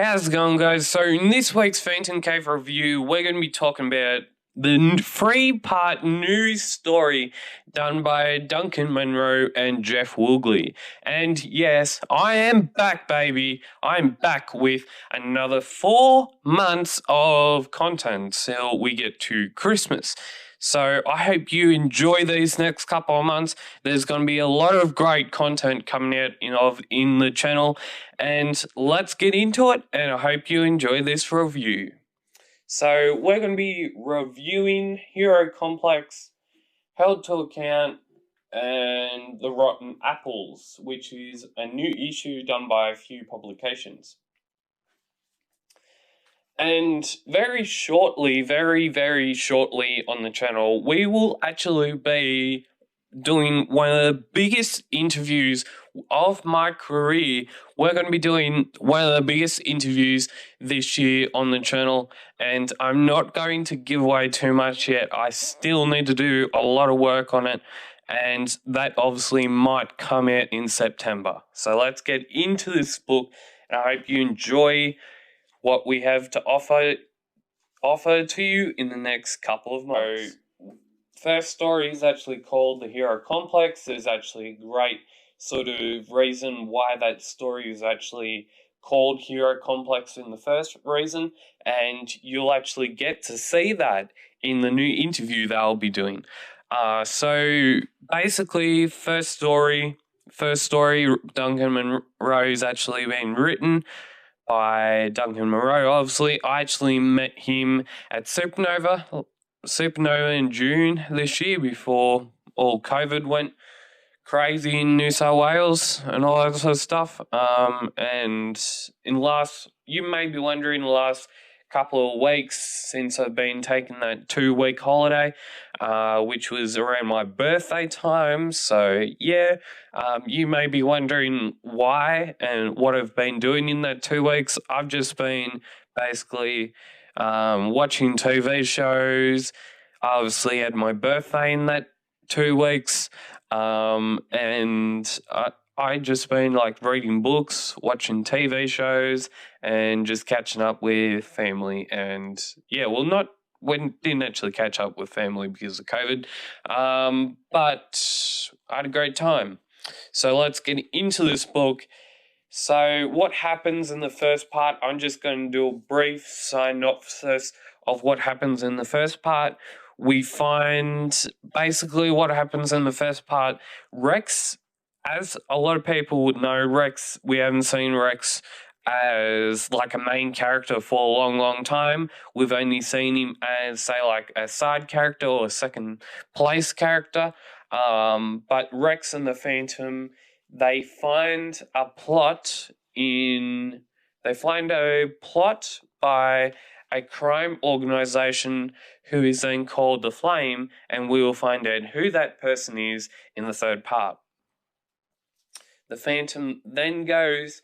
How's it going, guys? So in this week's PhantomCave Review, we're going to be talking about the three-part news story done by Duncan Munroe and Jeff Woogley. And yes, I am back, baby. I'm back with another 4 months of content till we get to Christmas. So I hope you enjoy these next couple of months. There's going to be a lot of great content coming out in the channel, and let's get into it, and I hope you enjoy this review. So we're going to be reviewing Hero Complex, Held to Account, and The Rotten Apples, which is a new issue done by a few publications. And very shortly, very shortly on the channel, we will actually be doing one of the biggest interviews of my career. We're going to be doing one of the biggest interviews this year on the channel, and I'm not going to give away too much yet. I still need to do a lot of work on it, and that obviously might come out in September. So let's get into this book, and I hope you enjoy what we have to offer to you in the next couple of months. So, first story is actually called The Hero Complex. There's actually a great sort of reason why that story is actually called Hero Complex in the first reason, and you'll actually get to see that in the new interview that I'll be doing. So basically, first story, Duncan Munroe's actually been written by Duncan Munroe. Obviously, I actually met him at Supernova in June this year before all COVID went crazy in New South Wales and all that sort of stuff. And you may be wondering, the last couple of weeks since I've been taking that 2-week holiday, which was around my birthday time. So yeah, you may be wondering why and what I've been doing in that 2 weeks. I've just been basically watching TV shows. I obviously had my birthday in that 2 weeks, and I just been like reading books, watching TV shows, and just catching up with family. And yeah, didn't actually catch up with family because of COVID, but I had a great time. So let's get into this book. So what happens in the first part? I'm just going to do a brief synopsis of what happens in the first part. We find basically what happens in the first part. Rex, as a lot of people would know, we haven't seen Rex as like a main character for a long time. We've only seen him as, say, like a side character or a second place character. But Rex and the Phantom, they find a plot by a crime organization who is then called the Flame, and we will find out who that person is in the third part. The Phantom then goes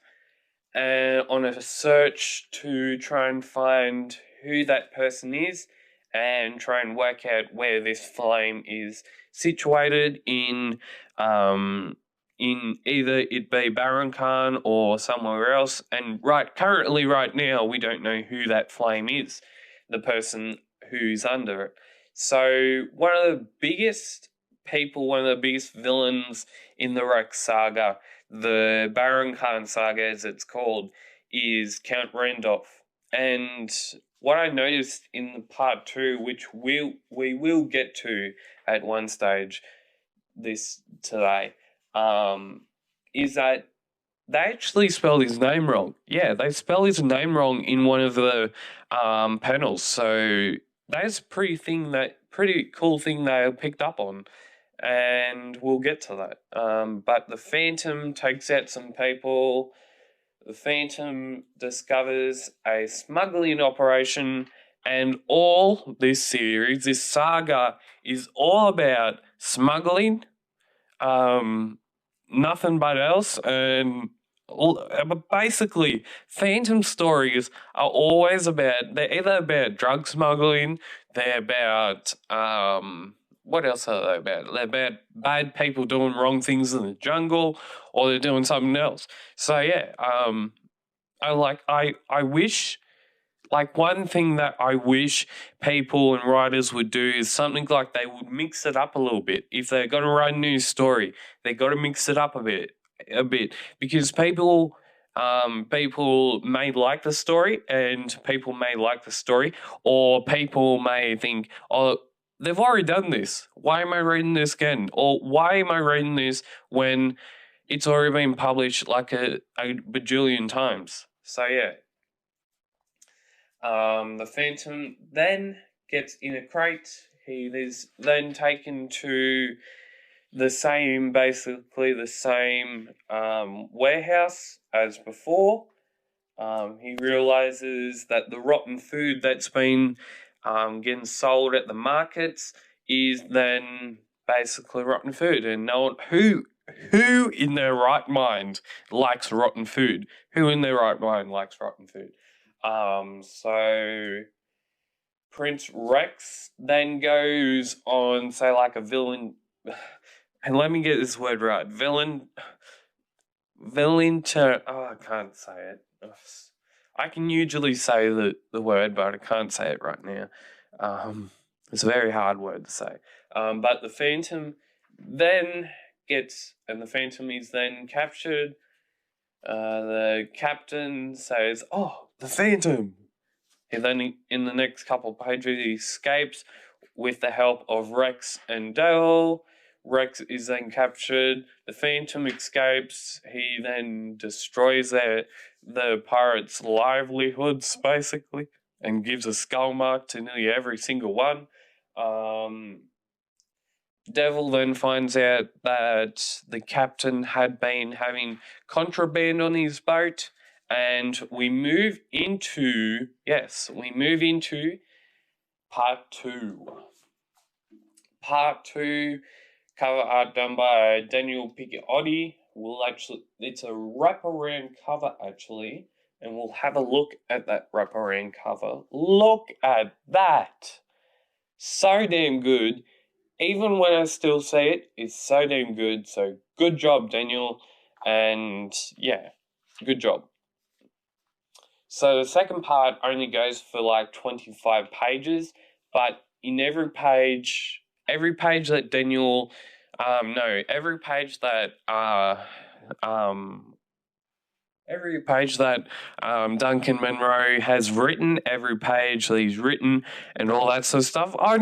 on a search to try and find who that person is and try and work out where this flame is situated in either it be Baronkhan or somewhere else. And currently right now, we don't know who that flame is, the person who's under it. So one of the biggest villains in the Rex saga, the Baronkhan Saga as it's called, is Count Randolph. And what I noticed in the part 2, which we will get to at one stage today, is that they actually spelled his name wrong. Yeah, they spelled his name wrong in one of the panels. So that's a pretty cool thing they picked up on, and we'll get to that. But the Phantom takes out some people. The Phantom discovers a smuggling operation, and all this saga is all about smuggling, nothing but else. And but basically, Phantom stories are always they're either about drug smuggling, they're about, what else are they about? They're about bad people doing wrong things in the jungle, or they're doing something else. So yeah, I wish, like, one thing that I wish people and writers would do is something like they would mix it up a little bit. If they're going to write a new story, they got to mix it up a bit, because people may like the story, and people may like the story, or people may think, oh, they've already done this. Why am I reading this again? Or why am I reading this when it's already been published like a bajillion times? So yeah. The Phantom then gets in a crate. He is then taken to basically the same warehouse as before. He realizes that the rotten food that's been getting sold at the markets is then basically rotten food, and no one who in their right mind likes rotten food? Who in their right mind likes rotten food? So Prince Rex then goes on, say, like a villain, and let me get this word right, I can't say it. I can usually say the word, but I can't say it right now. It's a very hard word to say. But the Phantom then the Phantom is then captured. The captain says, "Oh, the Phantom." And then in the next couple of pages, he escapes with the help of Rex and Dale. Rex is then captured. The Phantom escapes. He then destroys the pirates' livelihoods, basically, and gives a skull mark to nearly every single one. Devil then finds out that the captain had been having contraband on his boat, and we move into part two. Part two, cover art done by Daniel Picciotti. It's a wraparound cover actually, and we'll have a look at that wraparound cover. Look at that! So damn good. Even when I still say it, it's so damn good. So good job, Daniel. And yeah, good job. So the second part only goes for like 25 pages, but in every page that Daniel, every page that Duncan Munroe has written, every page that he's written, and all that sort of stuff. I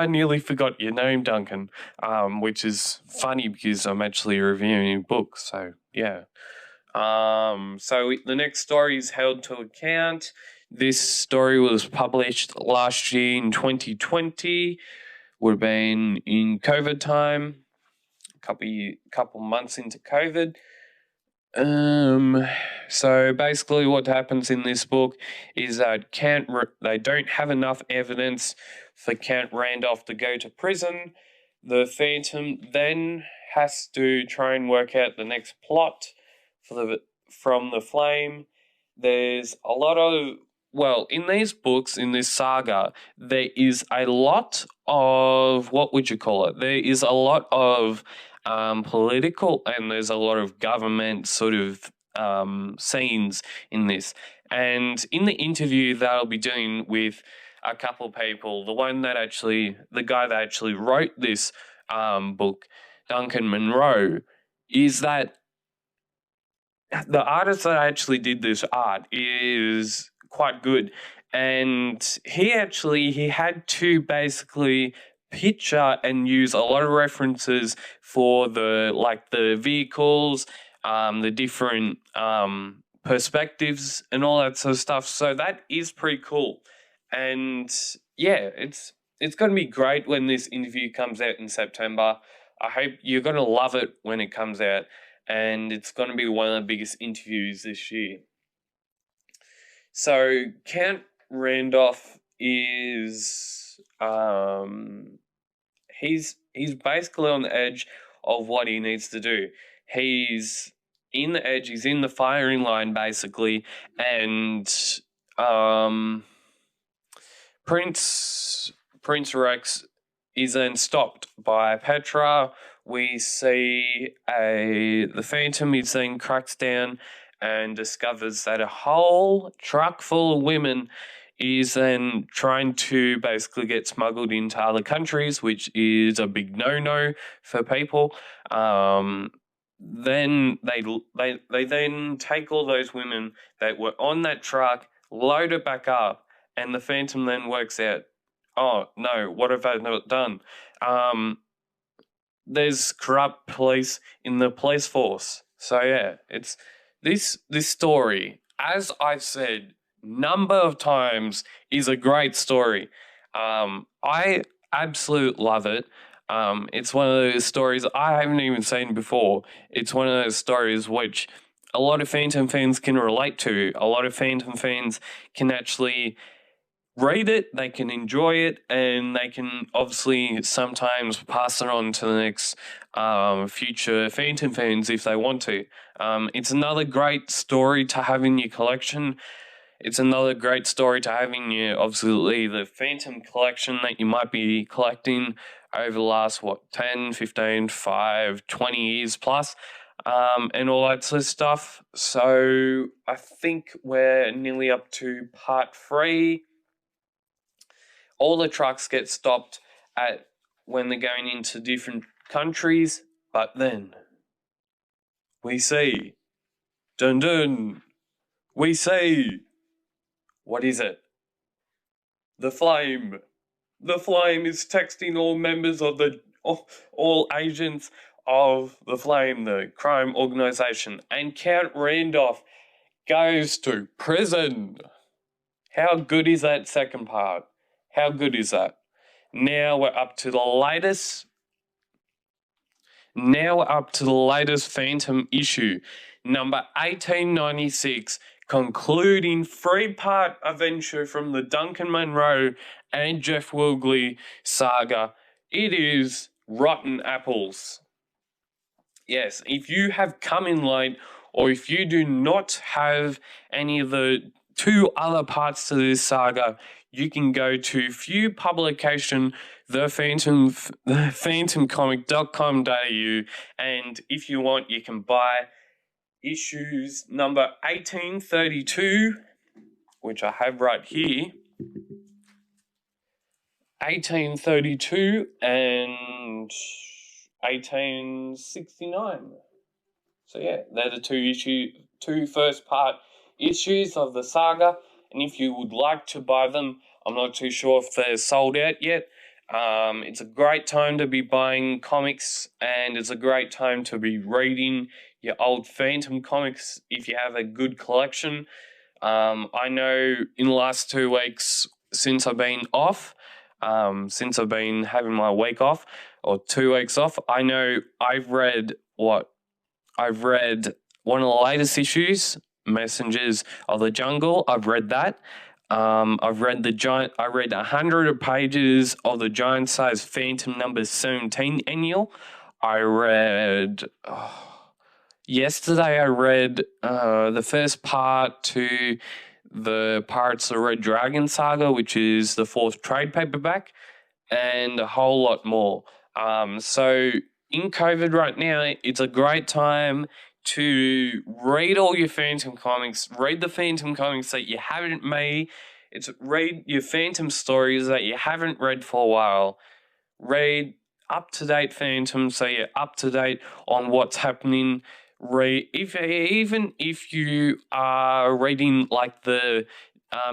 nearly forgot your name, Duncan, which is funny because I'm actually reviewing your book. So yeah. So the next story is Held to Account. This story was published last year in 2020. Would have been in COVID time, couple months into COVID. So basically what happens in this book is that they don't have enough evidence for Count Randolph to go to prison. The Phantom then has to try and work out the next plot from the Flame. There's a lot of, in these books, in this saga, there is a lot of, what would you call it? There is a lot of political, and there's a lot of government sort of scenes in this. And in the interview that I'll be doing with a couple of people, the guy that actually wrote this book, Duncan Munroe, is that the artist that actually did this art is quite good. And he had to basically picture and use a lot of references for the vehicles, the different perspectives and all that sort of stuff. So that is pretty cool. And yeah, it's going to be great when this interview comes out in September. I hope you're going to love it when it comes out, and it's going to be one of the biggest interviews this year. So Count Randolph is he's basically on the edge of what he needs to do. He's in the edge, he's in the firing line basically, and Prince Rex is then stopped by Petra. We see the Phantom is then cracks down and discovers that a whole truck full of women is then trying to basically get smuggled into other countries, which is a big no-no for people. Then they then take all those women that were on that truck, load it back up, and the Phantom then works out, oh no, what have I not done? There's corrupt police in the police force. So yeah, it's this story, as I've said number of times, is a great story. I absolutely love it. It's one of those stories I haven't even seen before. It's one of those stories which a lot of Phantom fans can relate to. A lot of Phantom fans can actually read it, they can enjoy it, and they can obviously sometimes pass it on to the next future Phantom fans if they want to. It's another great story to have in your collection. It's another great story to have in your, obviously, the Phantom collection that you might be collecting over the last, 10, 15, 5, 20 years plus, and all that sort of stuff. So I think we're nearly up to part 3. All the trucks get stopped at when they're going into different countries, but then we see, dun dun, we see, what is it? The Flame. The Flame is texting all members of all agents of the Flame, the crime organization, and Count Randolph goes to prison. How good is that second part? How good is that? Now we're up to the latest Phantom issue, number 1896, concluding 3-part adventure from the Duncan Munroe and Jeff Wilgley saga. It is Rotten Apples. Yes, if you have come in late, or if you do not have any of the 2 other parts to this saga, you can go to View Publication, thephantomcomic.com.au, and if you want, you can buy issues number 1832, which I have right here, 1832 and 1869. So yeah, they're the 2 first part issues of the saga, and if you would like to buy them, I'm not too sure if they're sold out yet. It's a great time to be buying comics, and it's a great time to be reading your old Phantom comics if you have a good collection. I know in the last 2 weeks since I've been off, since I've been having my week off, or 2 weeks off, I know I've read one of the latest issues, Messengers of the Jungle. I've read that. I've read I read 100 pages of the giant-sized Phantom number 17 annual. I read yesterday. I read the first part to the Pirates of the Red Dragon saga, which is the 4th trade paperback, and a whole lot more. So in COVID right now, it's a great time to read all your Phantom comics, read the Phantom comics that you haven't made. Read your Phantom stories that you haven't read for a while. Read up-to-date Phantom so you're up-to-date on what's happening. Even if you are reading like the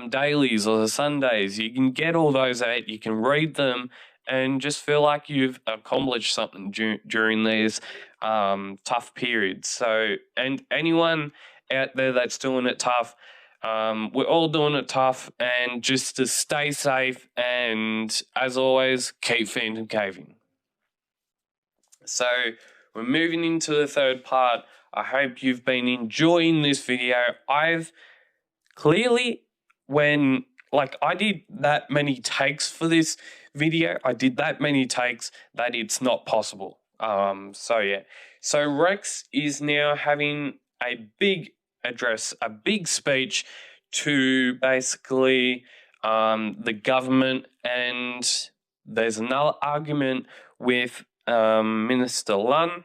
dailies or the Sundays, you can get all those out, you can read them, and just feel like you've accomplished something during these tough periods. So, and anyone out there that's doing it tough, we're all doing it tough, and just to stay safe, and as always, keep PhantomCaving. So, we're moving into the 3rd part. I hope you've been enjoying this video. I've clearly, I did that many takes for this video, I did that many takes that it's not possible. So yeah. So Rex is now having a big address, a big speech to basically the government, and there's another argument with Minister Lunn.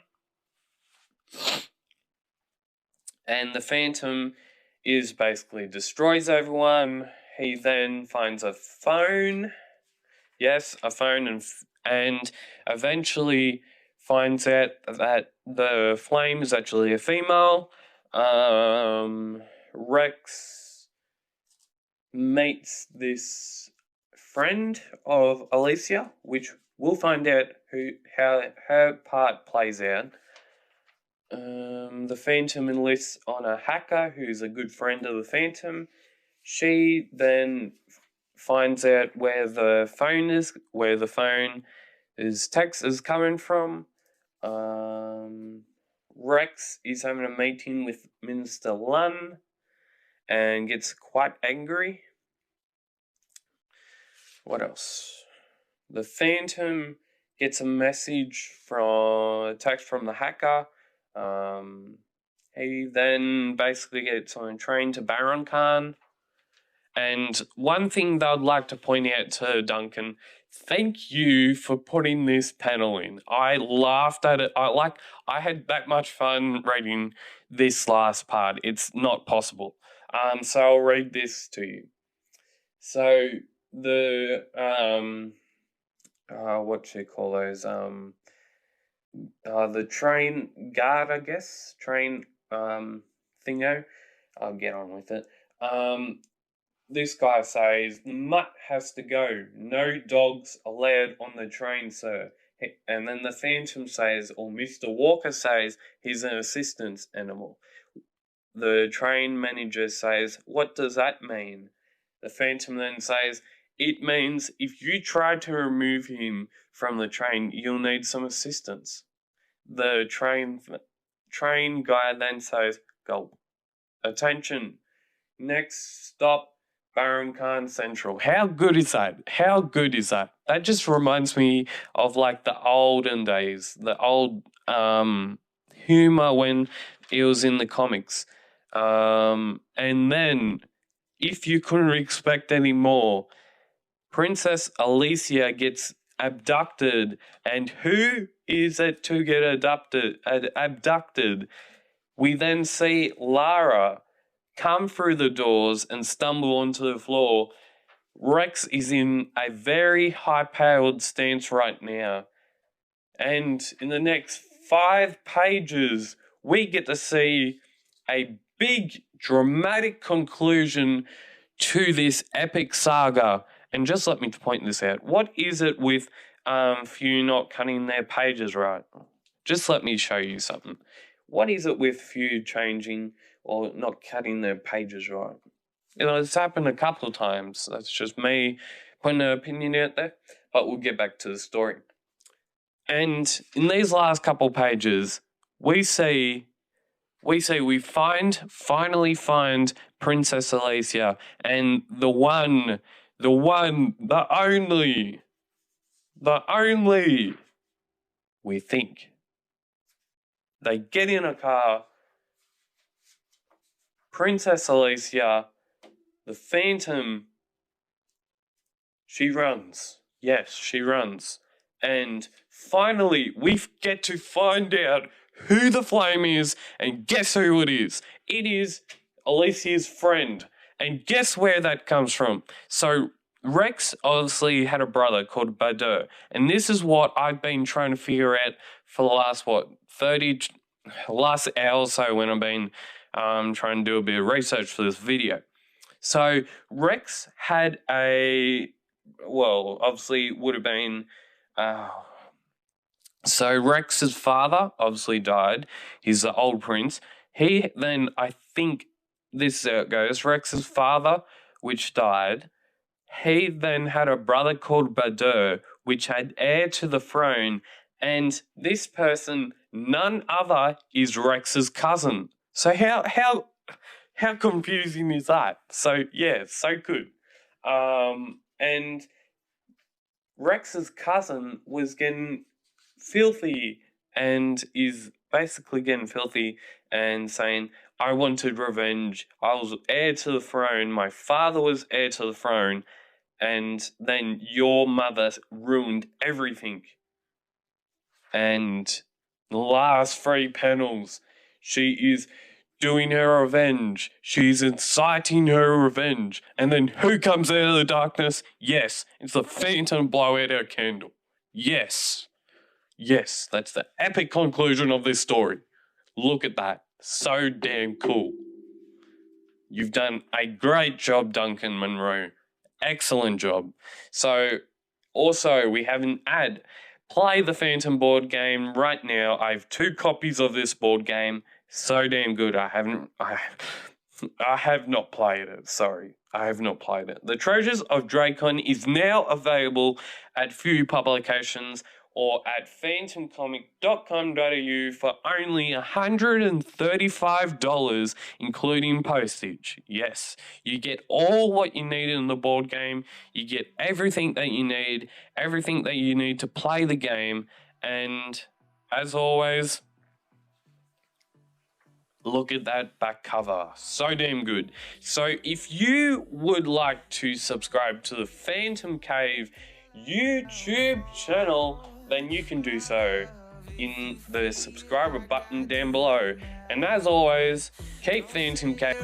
And the Phantom is basically destroys everyone. He then finds a phone. Yes, a phone, and eventually finds out that the flame is actually a female. Rex meets this friend of Alicia, which we'll find out how her part plays out. The Phantom enlists on a hacker who's a good friend of the Phantom. She then finds out where the phone is text is coming from. Rex is having a meeting with Minister Lunn and gets quite angry. What else? The Phantom gets a text from the hacker. He then basically gets on a train to Baronkhan. And one thing that I'd like to point out to Duncan, thank you for putting this panel in. I laughed at it. I had that much fun reading this last part. It's not possible. So I'll read this to you. So the what you call those? The train guard, I guess, train thingo. I'll get on with it. This guy says, the mutt has to go. No dogs allowed on the train, sir. And then the Phantom says, or Mr. Walker says, he's an assistance animal. The train manager says, what does that mean? The Phantom then says, it means if you try to remove him from the train, you'll need some assistance. The train guy then says, gulp. Attention. Next stop, Baronkhan Central. How good is that? How good is that? That just reminds me of like the olden days, the old humor when it was in the comics. And then, if you couldn't expect any more, Princess Alicia gets abducted. And who is it to get abducted? We then see Lara come through the doors and stumble onto the floor. Rex is in a very high-powered stance right now. And in the next 5 pages, we get to see a big, dramatic conclusion to this epic saga. And just let me point this out. What is it with Few not cutting their pages right? Just let me show you something. What is it with Few changing or not cutting their pages right? You know, it's happened a couple of times. That's just me putting an opinion out there. But we'll get back to the story. And in these last couple pages, we finally find Princess Alicia, and the only, we think. They get in a car, Princess Alicia, the Phantom, she runs. Yes, she runs. And finally, we get to find out who the flame is, and guess who it is? It is Alicia's friend. And guess where that comes from? So Rex obviously had a brother called Badur, and this is what I've been trying to figure out for the last hour or so when I've been trying to do a bit of research for this video. So Rex had obviously would have been, so Rex's father obviously died. He's the old prince. He then, I think this is how it goes, Rex's father, which died, he then had a brother called Badur, which had heir to the throne, and this person, none other, is Rex's cousin. So how confusing is that? So yeah, so good. And Rex's cousin was getting filthy and is basically getting filthy and saying, I wanted revenge. I was heir to the throne. My father was heir to the throne. And then your mother ruined everything. And the last 3 panels, she is doing her revenge. She's inciting her revenge. And then who comes out of the darkness? Yes, it's the Phantom blow out her candle. Yes. Yes, that's the epic conclusion of this story. Look at that. So damn cool. You've done a great job, Duncan Munroe. Excellent job. So, also, we have an ad. Play the Phantom board game right now. I have 2 copies of this board game. So damn good. I have not played it. Sorry. I have not played it. The Treasures of Dracon is now available at few publications or at phantomcomic.com.au for only $135, including postage. Yes, you get all what you need in the board game. You get everything that you need to play the game. And as always, look at that back cover. So damn good. So if you would like to subscribe to the Phantom Cave YouTube channel, then you can do so in the subscriber button down below. And as always, keep Phantom Cave.